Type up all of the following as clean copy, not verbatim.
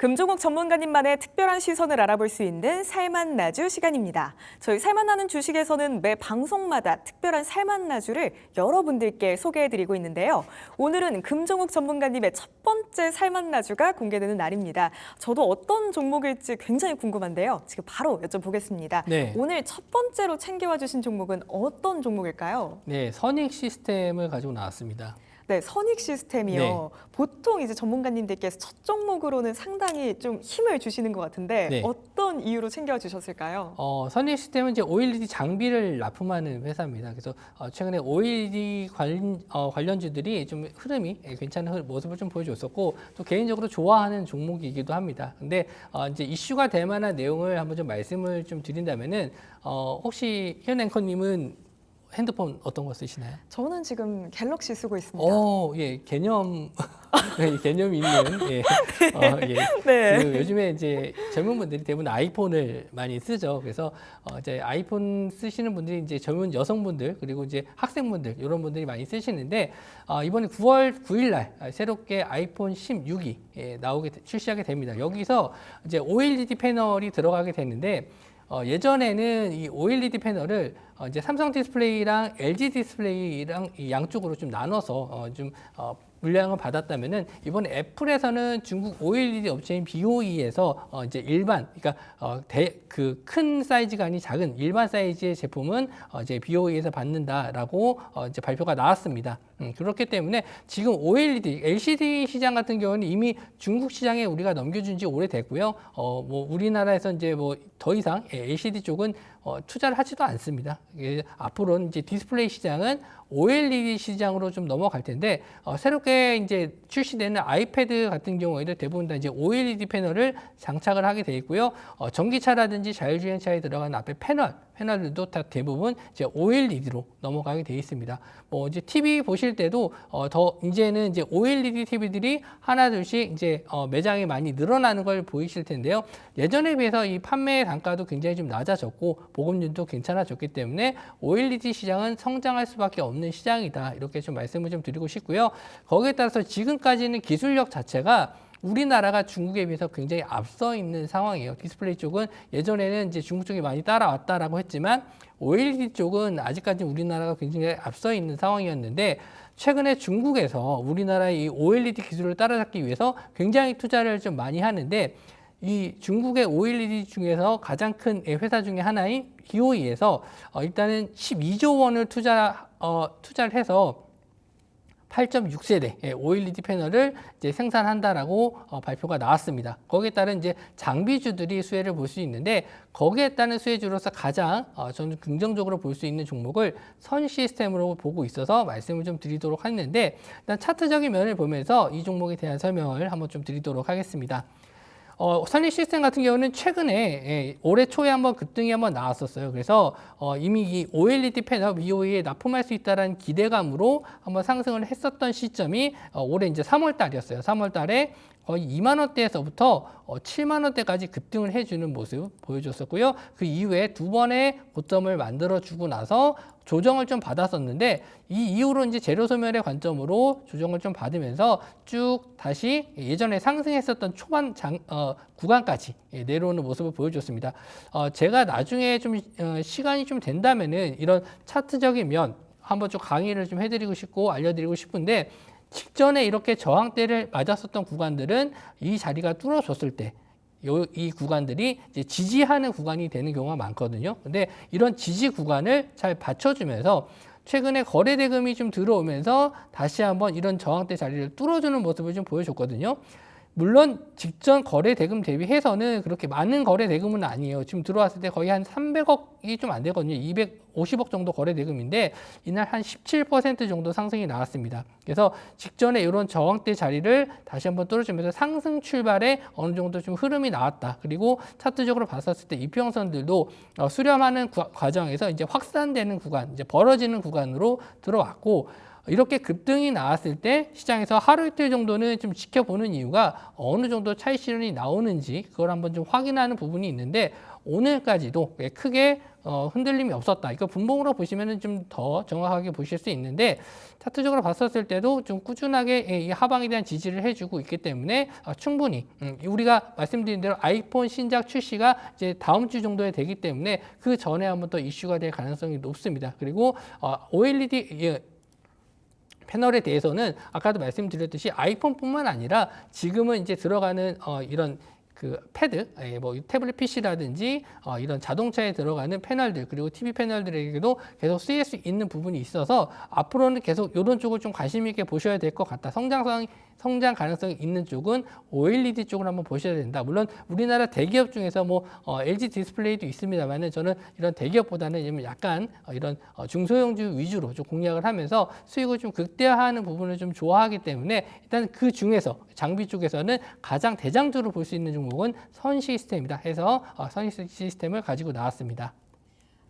금종옥 전문가님만의 특별한 시선을 알아볼 수 있는 살만나주 시간입니다. 저희 살만나는 주식에서는 매 방송마다 특별한 살만나주를 여러분들께 소개해드리고 있는데요. 오늘은 금종옥 전문가님의 첫 번째 살만나주가 공개되는 날입니다. 저도 어떤 종목일지 굉장히 궁금한데요. 지금 바로 여쭤보겠습니다. 네. 오늘 첫 번째로 챙겨와 주신 종목은 어떤 종목일까요? 네, 선익 시스템을 가지고 나왔습니다. 네, 선익 시스템이요. 네. 보통 이제 전문가님들께서 첫 종목으로는 상당히 좀 힘을 주시는 것 같은데 네. 어떤 이유로 챙겨 주셨을까요? 선익 시스템은 이제 OLED 장비를 납품하는 회사입니다. 그래서 최근에 OLED 관련주들이 좀 흐름이 괜찮은 모습을 좀 보여줬었고 또 개인적으로 좋아하는 종목이기도 합니다. 근데 이제 이슈가 될 만한 내용을 한번 좀 말씀을 좀 드린다면은 혹시 현 앵커님은 핸드폰 어떤 거 쓰시나요? 저는 지금 갤럭시 쓰고 있습니다. 예, 개념 개념 있는 예, 예. 네. 그 요즘에 이제 젊은 분들이 대부분 아이폰을 많이 쓰죠. 그래서 이제 아이폰 쓰시는 분들이 이제 젊은 여성분들 그리고 이제 학생분들 이런 분들이 많이 쓰시는데 이번에 9월 9일 날 새롭게 아이폰 16이 출시하게 됩니다. 여기서 이제 OLED 패널이 들어가게 되는데 예전에는 이 OLED 패널을 이제 삼성 디스플레이랑 LG 디스플레이랑 이 양쪽으로 좀 나눠서 물량을 받았다면은 이번에 애플에서는 중국 OLED 업체인 BOE에서 이제 일반, 그러니까 그 큰 사이즈가 아닌 작은 일반 사이즈의 제품은 이제 BOE에서 받는다라고 이제 발표가 나왔습니다. 그렇기 때문에 지금 OLED, LCD 시장 같은 경우는 이미 중국 시장에 우리가 넘겨준 지 오래됐고요. 뭐 우리나라에서 이제 뭐 더 이상 LCD 쪽은 투자를 하지도 않습니다. 앞으로는 이제 디스플레이 시장은 OLED 시장으로 좀 넘어갈 텐데 새롭게 이제 출시되는 아이패드 같은 경우에도 대부분 다 이제 OLED 패널을 장착을 하게 돼 있고요. 전기차라든지 자율주행차에 들어가는 앞에 패널들도 다 대부분 이제 OLED로 넘어가게 돼 있습니다. 뭐 이제 TV 보실 때도 더 이제는 이제 OLED TV들이 하나둘씩 이제 매장에 많이 늘어나는 걸 보이실 텐데요. 예전에 비해서 이 판매 단가도 굉장히 좀 낮아졌고 보급률도 괜찮아졌기 때문에 OLED 시장은 성장할 수밖에 없는 시장이다. 이렇게 좀 말씀을 좀 드리고 싶고요. 거기에 따라서 지금까지는 기술력 자체가 우리나라가 중국에 비해서 굉장히 앞서 있는 상황이에요. 디스플레이 쪽은 예전에는 이제 중국 쪽이 많이 따라왔다라고 했지만 OLED 쪽은 아직까지 우리나라가 굉장히 앞서 있는 상황이었는데 최근에 중국에서 우리나라의 이 OLED 기술을 따라잡기 위해서 굉장히 투자를 좀 많이 하는데 이 중국의 OLED 중에서 가장 큰 회사 중에 하나인 BOE에서 일단은 12조 원을 투자를 해서 8.6세대 OLED 패널을 이제 생산한다라고 발표가 나왔습니다. 거기에 따른 이제 장비주들이 수혜를 볼 수 있는데 거기에 따른 수혜주로서 가장 저는 긍정적으로 볼 수 있는 종목을 선 시스템으로 보고 있어서 말씀을 좀 드리도록 했는데 일단 차트적인 면을 보면서 이 종목에 대한 설명을 한번 좀 드리도록 하겠습니다. 선익 시스템 같은 경우는 최근에 올해 초에 한번 급등이 한번 나왔었어요. 그래서 이미 이 OLED 패널 BOE에 납품할 수 있다는 기대감으로 한번 상승을 했었던 시점이 올해 이제 3월 달이었어요. 3월 달에 거의 2만 원대에서부터 7만 원대까지 급등을 해주는 모습 보여줬었고요. 그 이후에 두 번의 고점을 만들어주고 나서 조정을 좀 받았었는데 이 이후로 이제 재료 소멸의 관점으로 조정을 좀 받으면서 쭉 다시 예전에 상승했었던 초반 구간까지 내려오는 모습을 보여줬습니다. 제가 나중에 좀 시간이 좀 된다면은 이런 차트적인 면 한번 좀 강의를 좀 해드리고 싶고 알려드리고 싶은데 직전에 이렇게 저항대를 맞았었던 구간들은 이 자리가 뚫어졌을 때 이 구간들이 이제 지지하는 구간이 되는 경우가 많거든요. 근데 이런 지지 구간을 잘 받쳐주면서 최근에 거래 대금이 좀 들어오면서 다시 한번 이런 저항대 자리를 뚫어주는 모습을 좀 보여줬거든요. 물론 직전 거래 대금 대비해서는 그렇게 많은 거래 대금은 아니에요. 지금 들어왔을 때 거의 한 300억이 좀 안 되거든요. 250억 정도 거래 대금인데 이날 한 17% 정도 상승이 나왔습니다. 그래서 직전에 이런 저항대 자리를 다시 한번 뚫어주면서 상승 출발에 어느 정도 좀 흐름이 나왔다. 그리고 차트적으로 봤었을 때 이평선들도 수렴하는 과정에서 이제 확산되는 구간, 이제 벌어지는 구간으로 들어왔고 이렇게 급등이 나왔을 때 시장에서 하루 이틀 정도는 좀 지켜보는 이유가 어느 정도 차익 실현이 나오는지 그걸 한번 좀 확인하는 부분이 있는데 오늘까지도 크게 흔들림이 없었다. 이거 분봉으로 보시면 좀 더 정확하게 보실 수 있는데 차트적으로 봤었을 때도 좀 꾸준하게 이 하방에 대한 지지를 해주고 있기 때문에 충분히 우리가 말씀드린 대로 아이폰 신작 출시가 이제 다음 주 정도에 되기 때문에 그 전에 한번 더 이슈가 될 가능성이 높습니다. 그리고 OLED 패널에 대해서는 아까도 말씀드렸듯이 아이폰뿐만 아니라 지금은 이제 들어가는 이런 그 패드, 뭐 태블릿 PC라든지 이런 자동차에 들어가는 패널들 그리고 TV 패널들에게도 계속 쓰일 수 있는 부분이 있어서 앞으로는 계속 이런 쪽을 좀 관심 있게 보셔야 될 것 같다. 성장 가능성이 있는 쪽은 OLED 쪽을 한번 보셔야 된다. 물론 우리나라 대기업 중에서 뭐 LG 디스플레이도 있습니다만은 저는 이런 대기업보다는 약간 이런 중소형주 위주로 좀 공략을 하면서 수익을 좀 극대화하는 부분을 좀 좋아하기 때문에 일단 그 중에서 장비 쪽에서는 가장 대장주로 볼 수 있는 종목은 선시스템이다 해서 선시스템을 가지고 나왔습니다.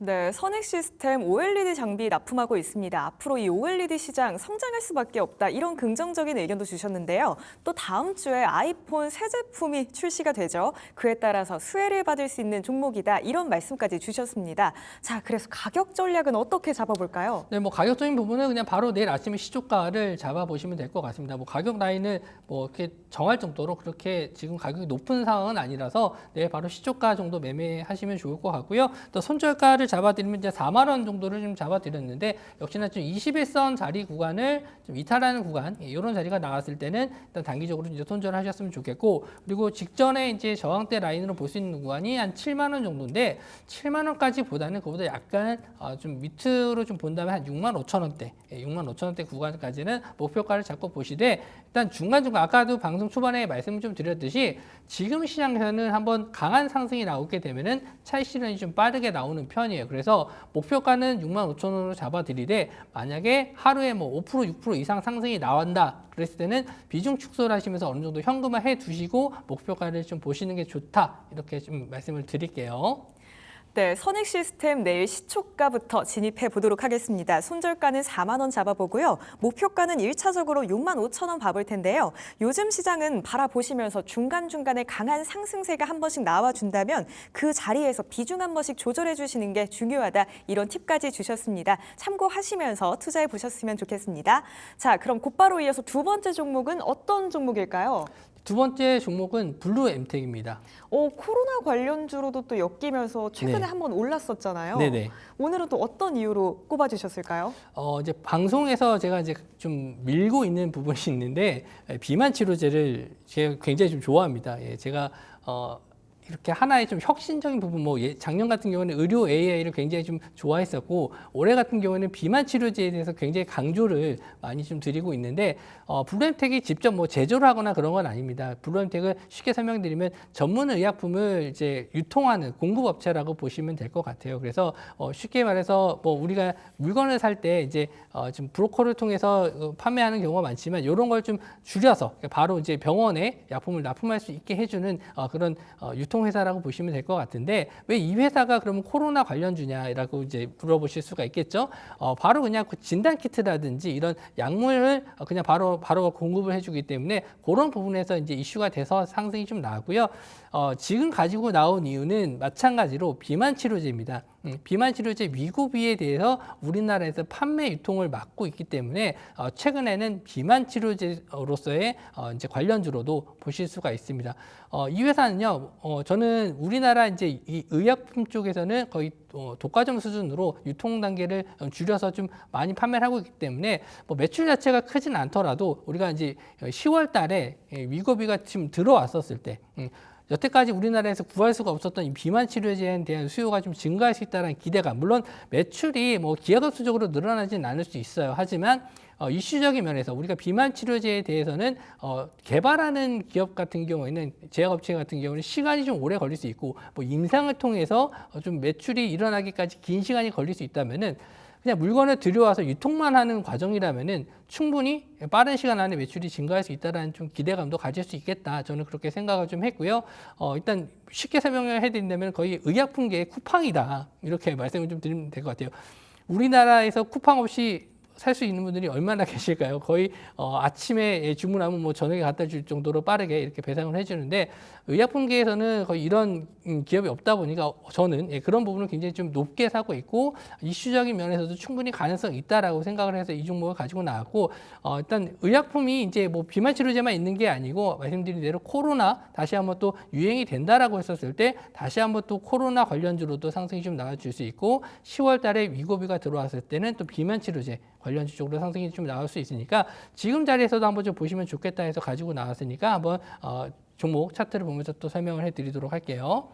네, 선익시스템 OLED 장비 납품하고 있습니다. 앞으로 이 OLED 시장 성장할 수밖에 없다. 이런 긍정적인 의견도 주셨는데요. 또 다음 주에 아이폰 새 제품이 출시가 되죠. 그에 따라서 수혜를 받을 수 있는 종목이다. 이런 말씀까지 주셨습니다. 자, 그래서 가격 전략은 어떻게 잡아볼까요? 네, 뭐 가격적인 부분은 그냥 바로 내일 아침에 시초가를 잡아보시면 될 것 같습니다. 뭐 가격 라인을 뭐 이렇게 정할 정도로 그렇게 지금 가격이 높은 상황은 아니라서 내일 바로 시초가 정도 매매하시면 좋을 것 같고요. 또 손절가를 잡아드리면 이제 4만 원 정도를 좀 잡아드렸는데 역시나 좀 21선 자리 구간을 좀 이탈하는 구간 이런 자리가 나왔을 때는 일단 단기적으로 이제 손절하셨으면 좋겠고 그리고 직전에 이제 저항대 라인으로 볼 수 있는 구간이 한 7만 원 정도인데 7만 원까지보다는 그보다 약간 좀 밑으로 좀 본다면 한 6만 5천 원대, 6만 5천 원대 구간까지는 목표가를 잡고 보시되 일단 중간중간 아까도 방송 초반에 말씀을 좀 드렸듯이 지금 시장에서는 한번 강한 상승이 나오게 되면은 차익 실현이 좀 빠르게 나오는 편이에요. 그래서 목표가는 6만 5천 원으로 잡아드리되 만약에 하루에 뭐 5%, 6% 이상 상승이 나온다. 그랬을 때는 비중 축소를 하시면서 어느 정도 현금화 해 두시고 목표가를 좀 보시는 게 좋다. 이렇게 좀 말씀을 드릴게요. 네, 선익시스템 내일 시초가부터 진입해 보도록 하겠습니다. 손절가는 4만 원 잡아보고요. 목표가는 1차적으로 6만 5천 원 봐볼 텐데요. 요즘 시장은 바라보시면서 중간중간에 강한 상승세가 한 번씩 나와준다면 그 자리에서 비중 한 번씩 조절해 주시는 게 중요하다. 이런 팁까지 주셨습니다. 참고하시면서 투자해 보셨으면 좋겠습니다. 자, 그럼 곧바로 이어서 두 번째 종목은 어떤 종목일까요? 두 번째 종목은 블루엠텍입니다. 코로나 관련주로도 또 엮이면서 최근에 네. 한번 올랐었잖아요. 네네. 오늘은 또 어떤 이유로 꼽아주셨을까요? 이제 방송에서 제가 이제 좀 밀고 있는 부분이 있는데 비만 치료제를 제가 굉장히 좀 좋아합니다. 예, 제가 이렇게 하나의 좀 혁신적인 부분, 뭐 작년 같은 경우는 의료 AI를 굉장히 좀 좋아했었고 올해 같은 경우에는 비만 치료제에 대해서 굉장히 강조를 많이 좀 드리고 있는데 블루엠텍이 직접 뭐 제조를 하거나 그런 건 아닙니다. 블루엠텍을 쉽게 설명드리면 전문 의약품을 이제 유통하는 공급업체라고 보시면 될 것 같아요. 그래서 쉽게 말해서 뭐 우리가 물건을 살 때 이제 지금 브로커를 통해서 판매하는 경우가 많지만 이런 걸 좀 줄여서 바로 이제 병원에 약품을 납품할 수 있게 해주는 그런 유통 회사라고 보시면 될 것 같은데 왜 이 회사가 그러면 코로나 관련주냐라고 이제 물어보실 수가 있겠죠. 바로 그냥 그 진단 키트라든지 이런 약물을 그냥 바로 공급을 해주기 때문에 그런 부분에서 이제 이슈가 돼서 상승이 좀 나고요. 지금 가지고 나온 이유는 마찬가지로 비만 치료제입니다. 비만 치료제 위고비에 대해서 우리나라에서 판매 유통을 막고 있기 때문에 최근에는 비만 치료제로서의 이제 관련주로도 보실 수가 있습니다. 이 회사는요, 저는 우리나라 이제 이 의약품 쪽에서는 거의 독과점 수준으로 유통 단계를 줄여서 좀 많이 판매를 하고 있기 때문에 뭐 매출 자체가 크진 않더라도 우리가 이제 10월 달에 위고비가 지금 들어왔었을 때 여태까지 우리나라에서 구할 수가 없었던 이 비만 치료제에 대한 수요가 좀 증가할 수 있다는 기대감. 물론 매출이 뭐 기하급수적으로 늘어나지는 않을 수 있어요. 하지만 이슈적인 면에서 우리가 비만 치료제에 대해서는 개발하는 기업 같은 경우에는 제약업체 같은 경우는 시간이 좀 오래 걸릴 수 있고 뭐 임상을 통해서 좀 매출이 일어나기까지 긴 시간이 걸릴 수 있다면은 그냥 물건을 들여와서 유통만 하는 과정이라면은 충분히 빠른 시간 안에 매출이 증가할 수 있다는 좀 기대감도 가질 수 있겠다. 저는 그렇게 생각을 좀 했고요. 일단 쉽게 설명을 해드린다면 거의 의약품계의 쿠팡이다. 이렇게 말씀을 좀 드리면 될 것 같아요. 우리나라에서 쿠팡 없이 살 수 있는 분들이 얼마나 계실까요? 거의 아침에 주문하면 뭐 저녁에 갖다 줄 정도로 빠르게 이렇게 배송을 해주는데 의약품계에서는 거의 이런 기업이 없다 보니까 저는 그런 부분을 굉장히 좀 높게 사고 있고 이슈적인 면에서도 충분히 가능성이 있다라고 생각을 해서 이 종목을 가지고 나왔고 일단 의약품이 이제 뭐 비만 치료제만 있는 게 아니고 말씀드린 대로 코로나 다시 한번 또 유행이 된다라고 했었을 때 다시 한번 또 코로나 관련주로도 상승이 좀 나와줄 수 있고 10월 달에 위고비가 들어왔을 때는 또 비만 치료제 관련주 쪽으로 상승이 좀 나올 수 있으니까 지금 자리에서도 한번 좀 보시면 좋겠다 해서 가지고 나왔으니까 한번 종목 차트를 보면서 또 설명을 해드리도록 할게요.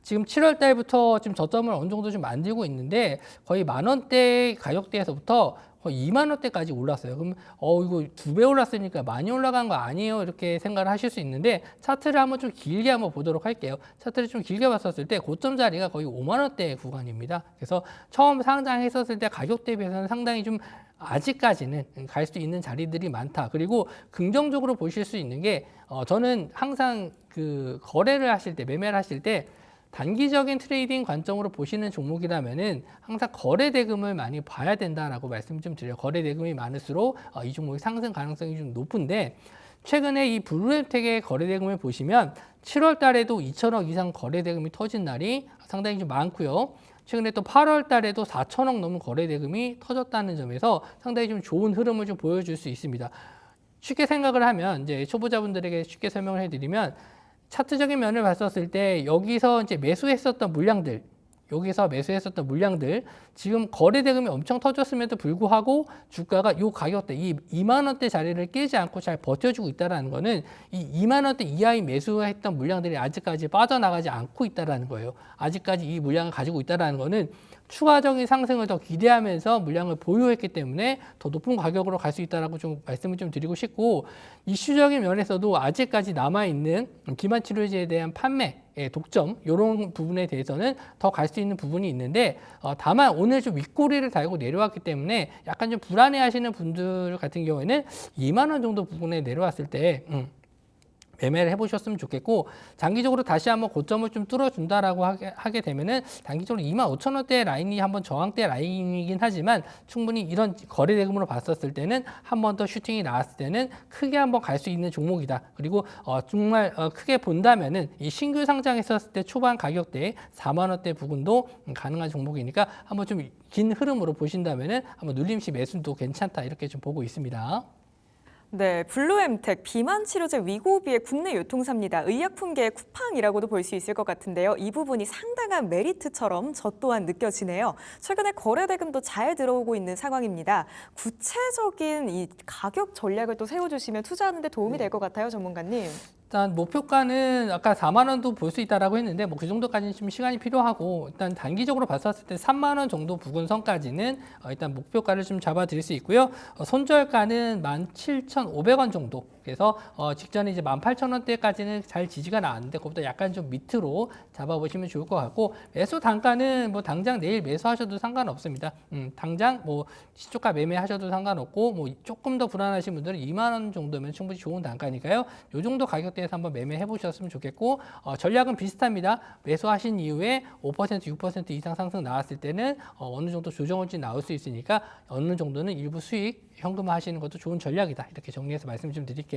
지금 7월 달부터 지금 저점을 어느 정도 좀 만들고 있는데 거의 10,000원대 가격대에서부터 거의 2만 원대까지 올랐어요. 그럼 이거 2배 올랐으니까 많이 올라간 거 아니에요? 이렇게 생각을 하실 수 있는데 차트를 한번 좀 길게 한번 보도록 할게요. 차트를 좀 길게 봤었을 때 고점 자리가 거의 5만 원대 구간입니다. 그래서 처음 상장했었을 때 가격 대비해서는 상당히 좀 아직까지는 갈 수 있는 자리들이 많다. 그리고 긍정적으로 보실 수 있는 게 저는 항상 그 거래를 하실 때 매매를 하실 때 단기적인 트레이딩 관점으로 보시는 종목이라면은 항상 거래 대금을 많이 봐야 된다라고 말씀 좀 드려요. 거래 대금이 많을수록 이 종목의 상승 가능성이 좀 높은데 최근에 이 블루엠텍의 거래 대금을 보시면 7월 달에도 2천억 이상 거래 대금이 터진 날이 상당히 좀 많고요. 최근에 또 8월 달에도 4천억 넘는 거래 대금이 터졌다는 점에서 상당히 좀 좋은 흐름을 좀 보여줄 수 있습니다. 쉽게 생각을 하면 이제 초보자분들에게 쉽게 설명을 해드리면 차트적인 면을 봤었을 때 여기서 이제 매수했었던 물량들 지금 거래 대금이 엄청 터졌음에도 불구하고 주가가 이 가격대 이 2만 원대 자리를 깨지 않고 잘 버텨주고 있다는 거는 이 2만 원대 이하의 매수했던 물량들이 아직까지 빠져나가지 않고 있다는 거예요. 아직까지 이 물량을 가지고 있다는 거는 추가적인 상승을 더 기대하면서 물량을 보유했기 때문에 더 높은 가격으로 갈 수 있다라고 좀 말씀을 좀 드리고 싶고 이슈적인 면에서도 아직까지 남아있는 비만 치료제에 대한 판매 독점 이런 부분에 대해서는 더 갈 수 있는 부분이 있는데 다만 오늘 좀 윗꼬리를 달고 내려왔기 때문에 약간 좀 불안해하시는 분들 같은 경우에는 2만 원 정도 부분에 내려왔을 때 매매를 해보셨으면 좋겠고 장기적으로 다시 한번 고점을 좀 뚫어준다라고 하게 되면은 단기적으로 25,000원대 라인이 한번 저항대 라인이긴 하지만 충분히 이런 거래 대금으로 봤었을 때는 한 번 더 슈팅이 나왔을 때는 크게 한번 갈 수 있는 종목이다. 그리고 정말 크게 본다면은 이 신규 상장했었을 때 초반 가격대 4만 원대 부분도 가능한 종목이니까 한번 좀 긴 흐름으로 보신다면은 한번 눌림시 매수도 괜찮다 이렇게 좀 보고 있습니다. 네, 블루엠텍 비만 치료제 위고비의 국내 유통사입니다. 의약품계의 쿠팡이라고도 볼 수 있을 것 같은데요. 이 부분이 상당한 메리트처럼 저 또한 느껴지네요. 최근에 거래 대금도 잘 들어오고 있는 상황입니다. 구체적인 이 가격 전략을 또 세워주시면 투자하는 데 도움이 될 것 같아요, 전문가님. 일단 목표가는 아까 4만 원도 볼 수 있다라고 했는데 뭐 그 정도까지는 좀 시간이 필요하고 일단 단기적으로 봤었을 때 3만 원 정도 부근선까지는 일단 목표가를 좀 잡아 드릴 수 있고요. 손절가는 17,500원 정도. 그래서 직전에 이제 18,000원대까지는 잘 지지가 나왔는데 그것보다 약간 좀 밑으로 잡아보시면 좋을 것 같고 매수 단가는 뭐 당장 내일 매수하셔도 상관없습니다. 당장 뭐 시초가 매매하셔도 상관없고 뭐 조금 더 불안하신 분들은 2만 원 정도면 충분히 좋은 단가니까요. 이 정도 가격대에서 한번 매매해 보셨으면 좋겠고 전략은 비슷합니다. 매수하신 이후에 5% 6% 이상 상승 나왔을 때는 어느 정도 조정을지 나올 수 있으니까 어느 정도는 일부 수익 현금화 하시는 것도 좋은 전략이다. 이렇게 정리해서 말씀 좀 드릴게요.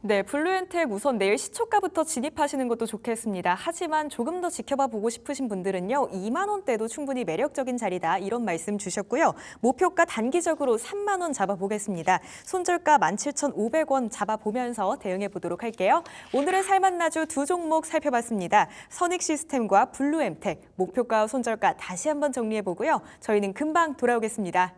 네, 블루엔텍 우선 내일 시초가부터 진입하시는 것도 좋겠습니다. 하지만 조금 더 지켜봐 보고 싶으신 분들은요. 2만 원대도 충분히 매력적인 자리다. 이런 말씀 주셨고요. 목표가 단기적으로 3만 원 잡아보겠습니다. 손절가 17,500원 잡아보면서 대응해 보도록 할게요. 오늘의 살만나주 두 종목 살펴봤습니다. 선익시스템과 블루엠텍, 목표가와 손절가 다시 한번 정리해 보고요. 저희는 금방 돌아오겠습니다.